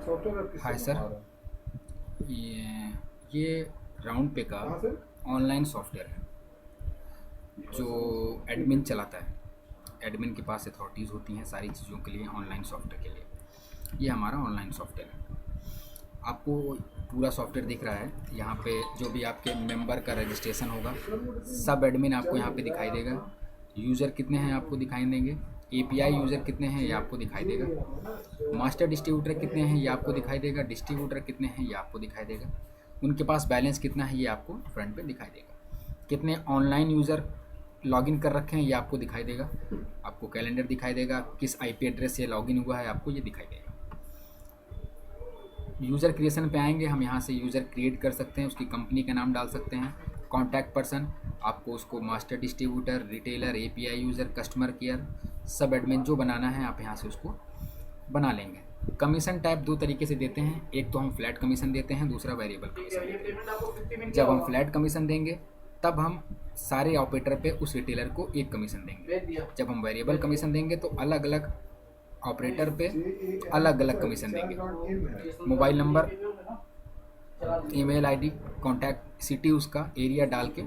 Hi sir, ये round पे का ऑनलाइन सॉफ्टवेयर है जो एडमिन चलाता है। एडमिन के पास अथॉरिटीज़ होती हैं सारी चीज़ों के लिए, ऑनलाइन सॉफ्टवेयर के लिए। ये हमारा ऑनलाइन सॉफ्टवेयर है। आपको पूरा सॉफ्टवेयर दिख रहा है। यहाँ पे जो भी आपके मेंबर का रजिस्ट्रेशन होगा, सब एडमिन आपको यहाँ पे दिखाई देगा। यूज़र कितने हैं आपको दिखाई देंगे। एपीआई यूज़र कितने हैं ये आपको दिखाई देगा। मास्टर डिस्ट्रीब्यूटर कितने हैं ये आपको दिखाई देगा। डिस्ट्रीब्यूटर कितने हैं ये आपको दिखाई देगा। उनके पास बैलेंस कितना है ये आपको फ्रंट पे दिखाई देगा। कितने ऑनलाइन यूज़र लॉगिन कर रखे हैं ये आपको दिखाई देगा। आपको कैलेंडर दिखाई देगा, किस आईपी एड्रेस से लॉगिन हुआ है आपको ये दिखाई देगा। यूज़र क्रिएशन पे आएंगे, हम यहाँ से यूज़र क्रिएट कर सकते हैं, उसकी कंपनी का नाम डाल सकते हैं। कॉन्टैक्ट पर्सन, आपको उसको master distributor, retailer, API user, customer care, सब एडमिन जो बनाना है आप यहाँ से उसको बना लेंगे। कमीशन टाइप दो तरीके से देते हैं, एक तो हम फ्लैट कमीशन देते हैं, दूसरा वेरिएबल कमीशन देते हैं। जब हम फ्लैट कमीशन देंगे तब हम सारे ऑपरेटर पे उस रिटेलर को एक कमीशन देंगे। जब हम वेरिएबल कमीशन देंगे तो अलग अलग ऑपरेटर पे अलग अलग कमीशन देंगे। Mobile number, email ID, contact city, उसका एरिया डाल के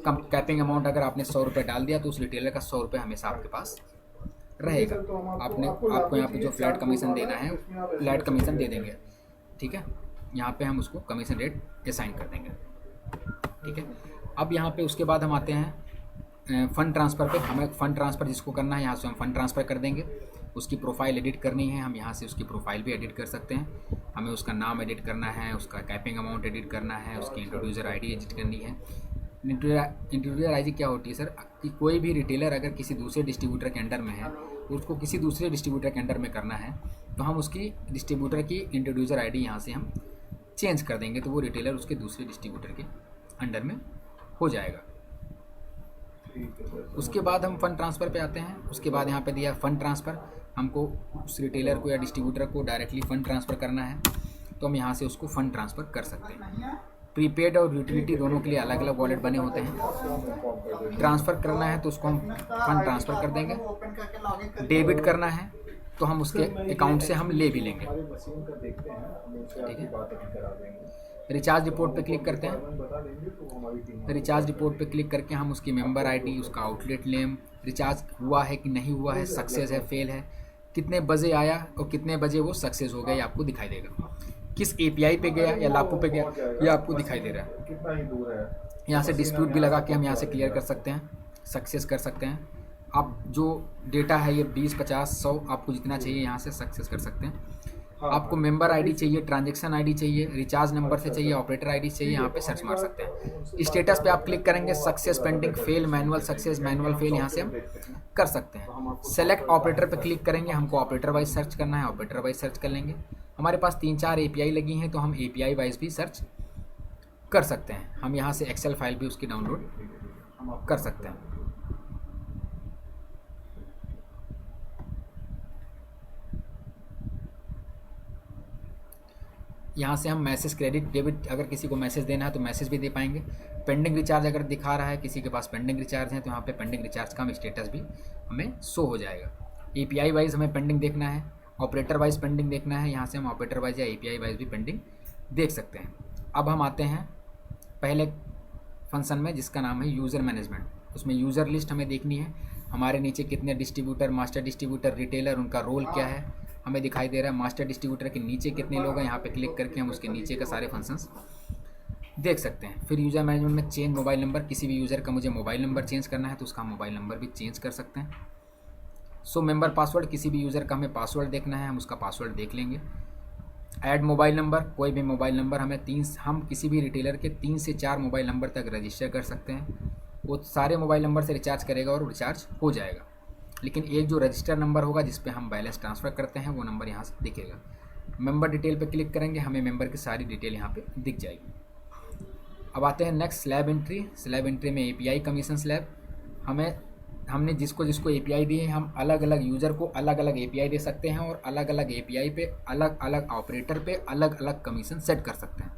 कैपिंग अमाउंट अगर आपने 100 रुपये डाल दिया तो उस रिटेलर का 100 रुपये हमेशा आपके पास रहेगा। आपको यहाँ पे जो फ्लैट कमीशन देना है फ्लैट कमीशन दे देंगे, ठीक है। यहाँ पे हम उसको कमीशन रेट असाइन कर देंगे, ठीक है। अब यहाँ पे उसके बाद हम आते हैं फ़ंड ट्रांसफ़र पे। हमें फ़ंड ट्रांसफ़र जिसको करना है यहाँ से हम फ़ंड ट्रांसफ़र कर देंगे। उसकी प्रोफाइल एडिट करनी है, हम यहाँ से उसकी प्रोफाइल भी एडिट कर सकते हैं। हमें उसका नाम एडिट करना है, उसका कैपिंग अमाउंट एडिट करना है, उसकी इंट्रोड्यूसर आईडी एडिट करनी है। इंट्रोड्यूसर आईडी क्या होती है सर, कि कोई भी रिटेलर अगर किसी दूसरे डिस्ट्रीब्यूटर के अंडर में है तो उसको किसी दूसरे डिस्ट्रीब्यूटर के अंडर में करना है तो हम उसकी डिस्ट्रीब्यूटर की इंट्रोड्यूसर आईडी यहाँ से हम चेंज कर देंगे, तो वो रिटेलर उसके दूसरे डिस्ट्रीब्यूटर के अंडर में हो जाएगा। उसके बाद हम फ़ंड ट्रांसफ़र पे आते हैं। उसके बाद यहाँ पे दिया फ़ंड ट्रांसफ़र, हमको उस रिटेलर को या डिस्ट्रीब्यूटर को डायरेक्टली फ़ंड ट्रांसफ़र करना है तो हम यहाँ से उसको फ़ंड ट्रांसफ़र कर सकते हैं। प्रीपेड और यूटिलिटी दोनों के लिए अलग अलग वॉलेट बने होते हैं। ट्रांसफ़र करना है तो उसको हम फ़ंड ट्रांसफ़र कर देंगे। डेबिट करना है तो हम उसके अकाउंट से हम ले भी लेंगे, ठीक है। रिचार्ज रिपोर्ट पे क्लिक करते हैं। रिचार्ज रिपोर्ट पे क्लिक करके हम उसकी मेंबर आईडी, उसका आउटलेट नेम, रिचार्ज हुआ है कि नहीं हुआ है, सक्सेस है फेल है, कितने बजे आया और कितने बजे वो सक्सेस हो गया ये आपको दिखाई देगा। किस एपीआई पे गया या लापू पे गया ये आपको दिखाई दे रहा है। यहाँ से डिस्प्यूट भी लगा के हम यहाँ से क्लियर कर सकते हैं, सक्सेस कर सकते हैं। आप जो डेटा है ये 20, 50, 100 आपको जितना चाहिए यहाँ से सक्सेस कर सकते हैं। आपको मेंबर आईडी चाहिए, ट्रांजैक्शन आईडी चाहिए, रिचार्ज नंबर से चाहिए, ऑपरेटर आईडी चाहिए, यहाँ पे सर्च मार सकते हैं। स्टेटस पे आप क्लिक करेंगे, success pending, fail, manual success, manual fail यहाँ से हम कर सकते हैं। सेलेक्ट ऑपरेटर पे क्लिक करेंगे, हमको ऑपरेटर वाइज सर्च करना है, ऑपरेटर वाइज सर्च कर लेंगे। हमारे पास 3-4 एपीआई लगी हैं तो हम एपीआई वाइज भी सर्च कर सकते हैं। हम यहाँ से एक्सेल फाइल भी उसकी डाउनलोड कर सकते हैं। यहाँ से हम मैसेज, क्रेडिट, डेबिट, अगर किसी को मैसेज देना है तो मैसेज भी दे पाएंगे। पेंडिंग रिचार्ज अगर दिखा रहा है किसी के पास पेंडिंग रिचार्ज है तो यहाँ पे पेंडिंग रिचार्ज का हम स्टेटस भी हमें शो हो जाएगा। एपीआई वाइज हमें पेंडिंग देखना है, ऑपरेटर वाइज पेंडिंग देखना है, यहाँ से हम ऑपरेटर वाइज या एपीआई वाइज भी पेंडिंग देख सकते हैं। अब हम आते हैं पहले फंक्शन में जिसका नाम है यूज़र मैनेजमेंट। उसमें यूज़र लिस्ट हमें देखनी है, हमारे नीचे कितने डिस्ट्रीब्यूटर, मास्टर डिस्ट्रीब्यूटर, रिटेलर, उनका रोल क्या है हमें दिखाई दे रहा है। मास्टर डिस्ट्रीब्यूटर के नीचे कितने लोग हैं यहाँ पे क्लिक करके हम उसके नीचे का सारे फंक्शंस देख सकते हैं। फिर यूज़र मैनेजमेंट में चेंज मोबाइल नंबर, किसी भी यूज़र का मुझे मोबाइल नंबर चेंज करना है तो उसका मोबाइल नंबर भी चेंज कर सकते हैं। सो मेंबर पासवर्ड, किसी भी यूज़र का हमें पासवर्ड देखना है हम उसका पासवर्ड देख लेंगे। ऐड मोबाइल नंबर, कोई भी मोबाइल नंबर हम किसी भी रिटेलर के 3 से 4 मोबाइल नंबर तक रजिस्टर कर सकते हैं। वो सारे मोबाइल नंबर से रिचार्ज करेगा और रिचार्ज हो जाएगा, लेकिन एक जो रजिस्टर नंबर होगा जिस पे हम बैलेंस ट्रांसफ़र करते हैं वो नंबर यहाँ से दिखेगा। मेंबर डिटेल पे क्लिक करेंगे, हमें मेंबर की सारी डिटेल यहाँ पे दिख जाएगी। अब आते हैं next slab entry. Slab entry में एपीआई कमीशन स्लैब, हमने जिसको जिसको एपीआई दी है हम अलग अलग यूज़र को अलग अलग एपीआई दे सकते हैं और अलग अलग एपीआई पे अलग अलग ऑपरेटर पे अलग अलग कमीशन सेट कर सकते हैं।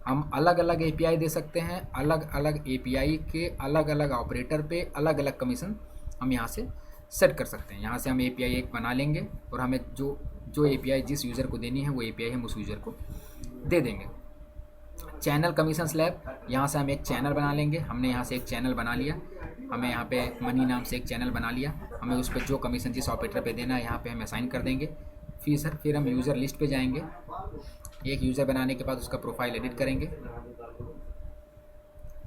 हम अलग अलग एपीआई दे सकते हैं, अलग अलग एपीआई के अलग अलग ऑपरेटर पे अलग अलग कमीशन हम यहाँ से सेट कर सकते हैं। यहाँ से हम एपीआई एक बना लेंगे और हमें जो जो API जिस यूज़र को देनी है वो API हम उस यूज़र को दे देंगे। चैनल कमीशन स्लैब, यहाँ से हम एक चैनल बना लेंगे। हमने यहाँ से एक चैनल बना लिया, हमें यहाँ पे मनी नाम से एक चैनल बना लिया। हमें उस पर जो कमीशन जिस ऑपरेटर पे देना है यहाँ पे हम असाइन कर देंगे। फिर हम यूज़र लिस्ट पे जाएंगे। एक यूज़र बनाने के बाद उसका प्रोफाइल एडिट करेंगे।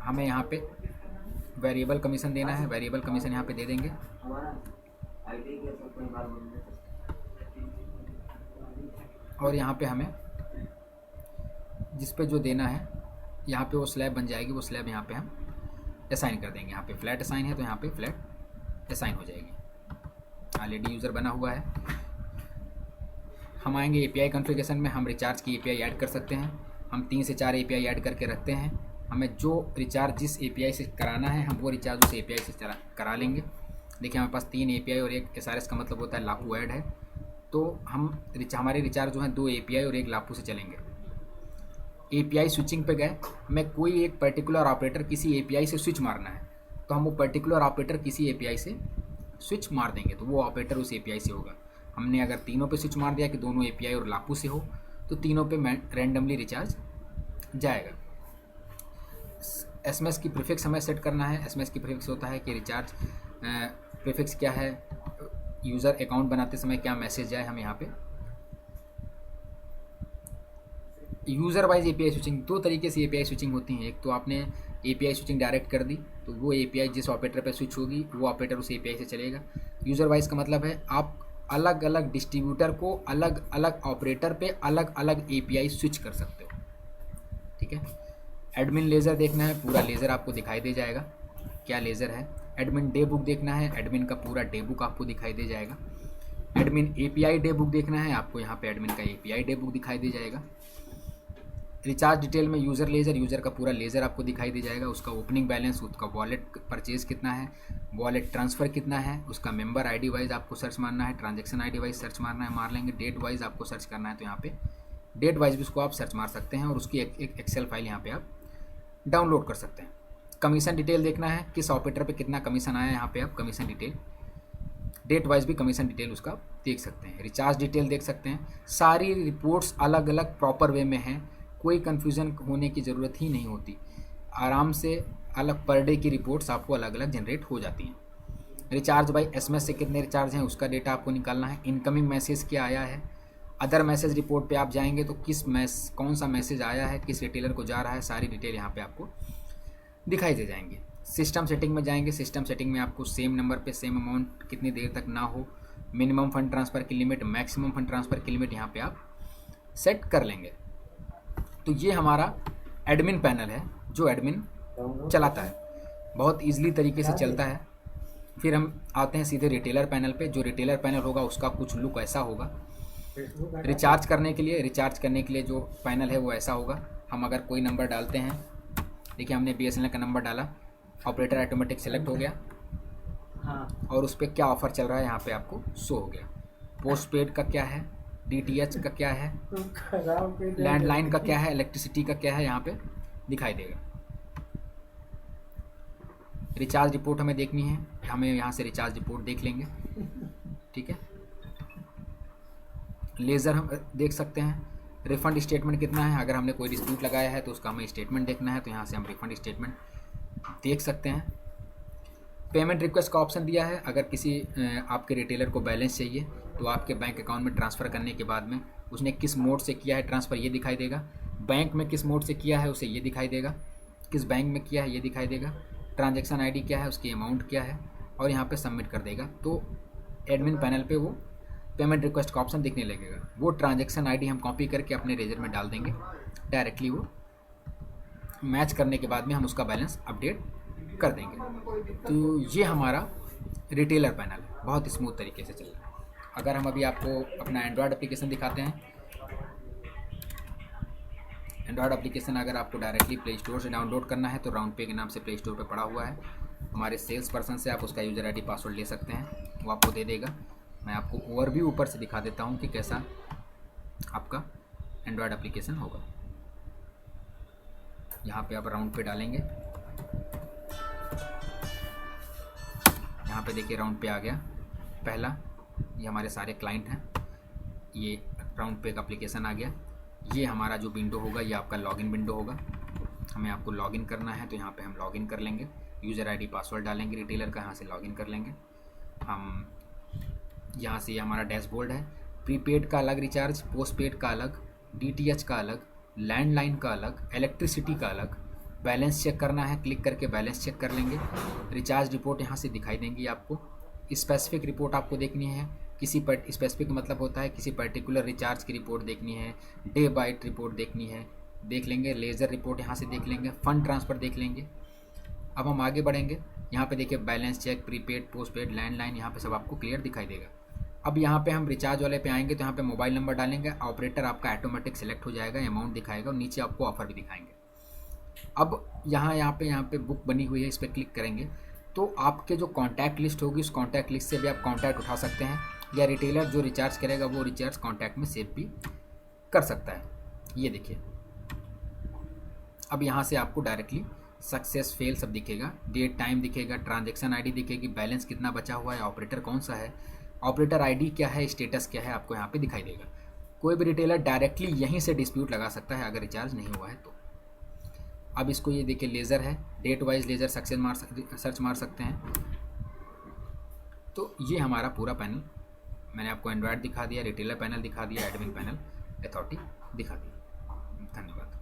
हमें यहाँ पे वेरिएबल कमीशन देना है, वेरिएबल कमीशन यहाँ पे दे देंगे। और यहाँ पे हमें जिस पे जो देना है यहाँ पे वो स्लैब बन जाएगी, वो स्लैब यहाँ पे हम असाइन कर देंगे। यहाँ पे फ्लैट असाइन है तो यहाँ पे फ्लैट असाइन हो जाएगी। ऑलरेडी यूज़र बना हुआ है। हम आएंगे API कॉन्फ़िगरेशन में, हम रिचार्ज की API ऐड कर सकते हैं। हम 3 से 4 API ऐड करके रखते हैं। हमें जो रिचार्ज जिस API से कराना है हम वो रिचार्ज उस API से करा लेंगे। देखिए हमारे पास 3 API और एक SRS का मतलब होता है लापू ऐड है। तो हम हमारे रिचार्ज जो हैं 2 API और एक लापू से चलेंगे। API स्विचिंग पे गए, हमें कोई एक पर्टिकुलर ऑपरेटर किसी API से स्विच मारना है तो हम वो पर्टिकुलर ऑपरेटर किसी API से स्विच मार देंगे, तो वो ऑपरेटर उस API से होगा। हमने अगर तीनों पे स्विच मार दिया कि दोनों API और लापू से हो तो तीनों पे रैंडमली रिचार्ज जाएगा। SMS की प्रीफिक्स हमें सेट करना है। SMS की प्रीफिक्स होता है कि रिचार्ज प्रीफिक्स क्या है, यूज़र अकाउंट बनाते समय क्या मैसेज जाए। हम यहाँ पे यूज़र वाइज API स्विचिंग, 2 तरीके से API स्विचिंग होती हैं। एक तो आपने API स्विचिंग डायरेक्ट कर दी तो वो API जिस ऑपरेटर पे स्विच होगी वो ऑपरेटर उस API से चलेगा। यूज़र वाइज का मतलब है आप अलग अलग डिस्ट्रीब्यूटर को अलग अलग ऑपरेटर पे अलग अलग API स्विच कर सकते हो। ठीक है। एडमिन लेज़र देखना है, पूरा लेज़र आपको दिखाई दे जाएगा क्या लेज़र है। एडमिन डे बुक देखना है, एडमिन का पूरा डे बुक आपको दिखाई दे जाएगा। एडमिन API डे बुक देखना है, आपको यहाँ पे एडमिन का API डे बुक दिखाई दे जाएगा। रिचार्ज डिटेल में यूज़र लेज़र, यूज़र का पूरा लेज़र आपको दिखाई दे जाएगा। उसका ओपनिंग बैलेंस, उसका वॉलेट परचेज़ कितना है, वॉलेट ट्रांसफ़र कितना है, उसका मेंबर ID वाइज आपको सर्च मारना है, ट्रांजैक्शन ID वाइज सर्च मारना है, मार लेंगे। डेट वाइज आपको सर्च करना है तो यहाँ पे डेट वाइज भी उसको आप सर्च मार सकते हैं और उसकी एक एक्सेल फाइल यहाँ पे आप डाउनलोड कर सकते हैं। कमीशन डिटेल देखना है, किस ऑपरेटर पे कितना कमीशन आया है, यहाँ पे आप कमीशन डिटेल, डेट वाइज भी कमीशन डिटेल उसका देख सकते हैं। रिचार्ज डिटेल देख सकते हैं। सारी रिपोर्ट्स अलग अलग प्रॉपर वे में हैं, कोई कन्फ्यूज़न होने की ज़रूरत ही नहीं होती। आराम से अलग पर डे की रिपोर्ट्स आपको अलग अलग जनरेट हो जाती हैं। रिचार्ज बाई SMS से कितने रिचार्ज हैं उसका डेटा आपको निकालना है। इनकमिंग मैसेज क्या आया है, अदर मैसेज रिपोर्ट पे आप जाएंगे तो कौन सा मैसेज आया है, किस रिटेलर को जा रहा है, सारी डिटेल यहाँ पे आपको दिखाई दे जाएंगे। सिस्टम सेटिंग में जाएंगे, सिस्टम सेटिंग में आपको सेम नंबर पे सेम अमाउंट कितनी देर तक ना हो, मिनिमम फंड ट्रांसफ़र की लिमिट, मैक्सिमम फंड ट्रांसफ़र की लिमिट यहाँ पे आप सेट कर लेंगे। तो ये हमारा एडमिन पैनल है जो एडमिन चलाता है, बहुत ईजिली तरीके से चलता है। फिर हम आते हैं सीधे रिटेलर पैनल पे। जो रिटेलर पैनल होगा उसका कुछ लुक ऐसा होगा। रिचार्ज करने के लिए जो पैनल है वो ऐसा होगा। हम अगर कोई नंबर डालते हैं, देखिए हमने BSNL का नंबर डाला, ऑपरेटर ऑटोमेटिक सेलेक्ट हो गया और उस पर क्या ऑफ़र चल रहा है यहाँ पे आपको शो हो गया। पोस्ट पेड का क्या है, DTH का क्या है, लैंडलाइन का क्या है, इलेक्ट्रिसिटी का क्या है, यहाँ पे दिखाई देगा। रिचार्ज रिपोर्ट हमें देखनी है, हमें यहाँ से रिचार्ज रिपोर्ट देख लेंगे। ठीक है। लेज़र हम देख सकते हैं। रिफ़ंड स्टेटमेंट कितना है, अगर हमने कोई डिस्प्यूट लगाया है तो उसका हमें स्टेटमेंट देखना है तो यहाँ से हम रिफ़ंड स्टेटमेंट देख सकते हैं। पेमेंट रिक्वेस्ट का ऑप्शन दिया है, अगर किसी आपके रिटेलर को बैलेंस चाहिए तो आपके बैंक अकाउंट में ट्रांसफ़र करने के बाद में उसने किस मोड से किया है ट्रांसफ़र, ये दिखाई देगा। बैंक में किस मोड से किया है उसे ये दिखाई देगा, किस बैंक में किया है ये दिखाई देगा। ट्रांजैक्शन ID क्या है, उसकी अमाउंट क्या है, और यहाँ पे सबमिट कर देगा। तो एडमिन पैनल पे वो पेमेंट रिक्वेस्ट का ऑप्शन दिखने लगेगा। वो ट्रांजैक्शन ID हम कॉपी करके अपने लेज़र में डाल देंगे, डायरेक्टली वो मैच करने के बाद में हम उसका बैलेंस अपडेट कर देंगे। तो ये हमारा रिटेलर पैनल है, बहुत स्मूथ तरीके से चल रहा है। अगर हम अभी आपको अपना एंड्रॉयड एप्लीकेशन दिखाते हैं, एंड्रॉयड एप्लीकेशन अगर आपको डायरेक्टली प्ले स्टोर से डाउनलोड करना है तो राउंड पे के नाम से प्ले स्टोर पे पड़ा हुआ है। हमारे सेल्स पर्सन से आप उसका यूज़र ID पासवर्ड ले सकते हैं, वो आपको दे देगा। मैं आपको ओवरव्यू ऊपर से दिखा देता हूँ कि कैसा आपका एंड्रॉयड एप्लीकेशन होगा। यहाँ पे आप राउंड पे डालेंगे, यहाँ पे देखिए राउंड पे आ गया पहला। ये हमारे सारे क्लाइंट हैं, ये राउंड पे का एप्लीकेशन आ गया। ये हमारा जो विंडो होगा ये आपका लॉगिन विंडो होगा। हमें आपको लॉगिन करना है तो यहाँ पे हम लॉगिन कर लेंगे, यूज़र आईडी पासवर्ड डालेंगे रिटेलर का, यहाँ से लॉगिन कर लेंगे हम। यहाँ से ये हमारा डैशबोर्ड है। प्रीपेड का अलग रिचार्ज, पोस्ट पेड का अलग, DTH का अलग, लैंडलाइन का अलग, इलेक्ट्रिसिटी का अलग। बैलेंस चेक करना है, क्लिक करके बैलेंस चेक कर लेंगे। रिचार्ज रिपोर्ट यहाँ से दिखाई देंगी आपको। स्पेसिफिक रिपोर्ट आपको देखनी है, किसी स्पेसिफिक मतलब होता है किसी पर्टिकुलर रिचार्ज की रिपोर्ट देखनी है, डे बाइट रिपोर्ट देखनी है, देख लेंगे। लेज़र रिपोर्ट यहाँ से देख लेंगे, फ़ंड ट्रांसफ़र देख लेंगे। अब हम आगे बढ़ेंगे। यहाँ पे देखिए balance check, prepaid, postpaid, landline, यहाँ पे सब आपको क्लियर दिखाई देगा। अब यहाँ पे हम रिचार्ज वाले पे आएंगे तो यहाँ पे मोबाइल नंबर डालेंगे, ऑपरेटर आपका ऑटोमेटिक सेलेक्ट हो जाएगा, अमाउंट दिखाएगा और नीचे आपको ऑफर भी दिखाएंगे। अब यहाँ पे बुक बनी हुई है, इस पर क्लिक करेंगे तो आपके जो कॉन्टैक्ट लिस्ट होगी उस कॉन्टैक्ट लिस्ट से भी आप कॉन्टैक्ट उठा सकते हैं, या रिटेलर जो रिचार्ज करेगा वो रिचार्ज कॉन्टैक्ट में सेव भी कर सकता है। ये देखिए अब यहाँ से आपको डायरेक्टली सक्सेस फेल सब दिखेगा, डेट टाइम दिखेगा, ट्रांजैक्शन आईडी दिखेगी, बैलेंस कितना बचा हुआ है, ऑपरेटर कौन सा है, ऑपरेटर आईडी क्या है, स्टेटस क्या है, आपको यहाँ पे दिखाई देगा। कोई भी रिटेलर डायरेक्टली यहीं से डिस्प्यूट लगा सकता है अगर रिचार्ज नहीं हुआ है तो। अब इसको ये देखिए लेज़र है, डेट वाइज लेज़र सर्च मार सकते हैं। तो ये हमारा पूरा पैनल मैंने आपको एंड्रॉयड दिखा दिया, रिटेलर पैनल दिखा दिया, एडमिन पैनल, अथॉरिटी दिखा दिया। धन्यवाद।